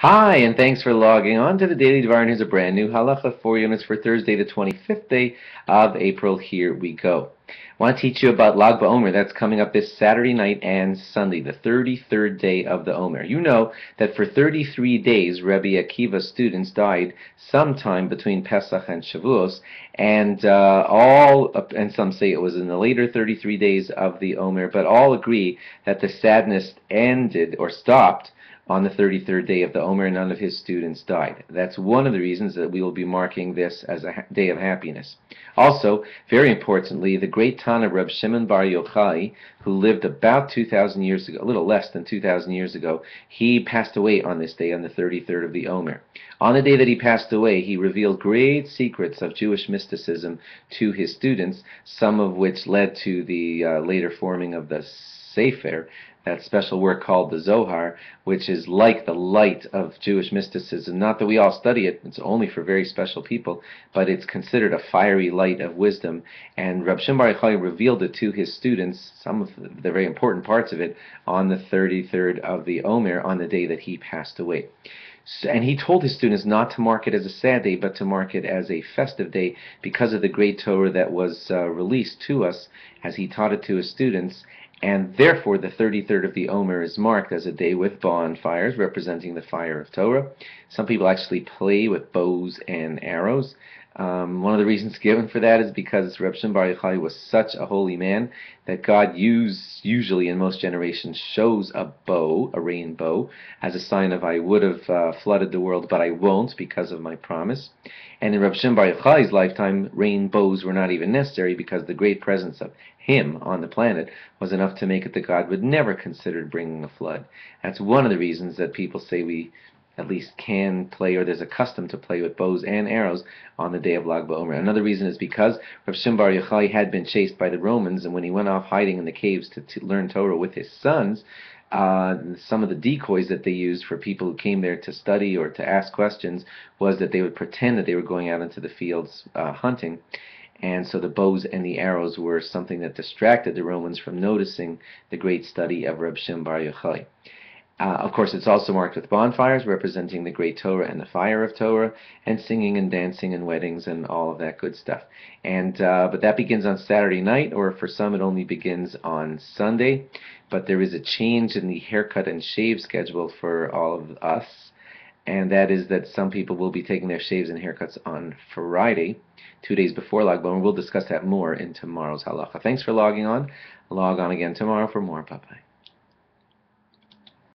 Hi, and thanks for logging on to the Daily Dvar. And here's a brand new halacha 4 units for Thursday, the 25th day of April. Here we go. I want to teach you about Lag BaOmer. That's coming up this Saturday night and Sunday, the 33rd day of the Omer. You know that for 33 days, Rabbi Akiva's students died sometime between Pesach and Shavuos, and and some say it was in the later 33 days of the Omer, but all agree that the sadness ended or stopped on the 33rd day of the Omer. None of his students died. That's one of the reasons that we will be marking this as a day of happiness. Also, very importantly, the great Tana Reb Shimon Bar Yochai, who lived about 2,000 years ago, a little less than 2,000 years ago, he passed away on this day, on the 33rd of the Omer. On the day that he passed away, he revealed great secrets of Jewish mysticism to his students, some of which led to the later forming of the Sefer, that special work called the Zohar, which is like the light of Jewish mysticism. Not that we all study it, it's only for very special people, but it's considered a fiery light of wisdom. And Reb Shimon Bar Yochai revealed it to his students, some of the very important parts of it, on the 33rd of the Omer, on the day that he passed away. And he told his students not to mark it as a sad day, but to mark it as a festive day because of the great Torah that was released to us as he taught it to his students. And therefore, the 33rd of the Omer is marked as a day with bonfires, representing the fire of Torah. Some people actually play with bows and arrows. One of the reasons given for that is because Reb Shimon Bar Yochai was such a holy man that God usually in most generations shows a bow, a rainbow, as a sign of I would have flooded the world, but I won't because of my promise. And in Reb Shimon Bar Yochai's lifetime, rainbows were not even necessary because the great presence of him on the planet was enough to make it that God would never consider bringing a flood. That's one of the reasons that people say we at least can play, or there's a custom to play with bows and arrows on the day of Lag BaOmer. Another reason is because Rav Shimon Bar Yochai had been chased by the Romans, and when he went off hiding in the caves to learn Torah with his sons, some of the decoys that they used for people who came there to study or to ask questions was that they would pretend that they were going out into the fields hunting. And so the bows and the arrows were something that distracted the Romans from noticing the great study of Reb Shimon Bar Yochai. Of course, it's also marked with bonfires representing the great Torah and the fire of Torah, and singing and dancing and weddings and all of that good stuff. And but that begins on Saturday night, or for some it only begins on Sunday. But there is a change in the haircut and shave schedule for all of us, and that is that some people will be taking their shaves and haircuts on Friday, 2 days before Lag BaOmer. We'll discuss that more in tomorrow's halacha. Thanks for logging on. Log on again tomorrow for more. Bye-bye.